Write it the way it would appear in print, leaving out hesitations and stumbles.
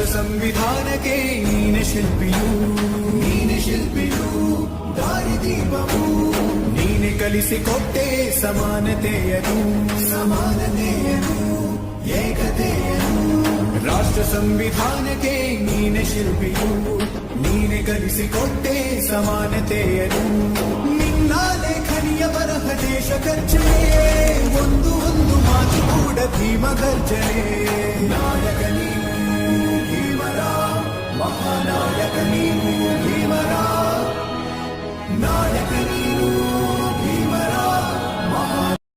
ಸಂವಿಧಾನಕ್ಕೆ ನೀನೆ ಶಿಲ್ಪಿಯು ದಾರಿದೀಪವು ನೀನೆ ಕಲಿಸಿಕೊಟ್ಟೆ ಸಮಾನತೆಯನು ಏಕತೆಯನು ರಾಷ್ಟ್ರ ಸಂವಿಧಾನಕ್ಕೆ ನೀನೆ ಶಿಲ್ಪಿಯು ನೀನೆ ಕಲಿಸಿಕೊಟ್ಟೆ ಸಮಾನತೆಯನು ನಿನ್ನ ಲೇಖನಿಯ ಬರಹ ದೇಶ ಖರ್ಚನೆ ಒಂದು ಮಾತು ಕೂಡ ಭೀಮ ಗರ್ಜನೆ ನಾಯಕ ನೀವು ಭೀಮರ ಮಹಾನಾಯಕ ನೀವು ಭೀಮರ ನಾಯಕ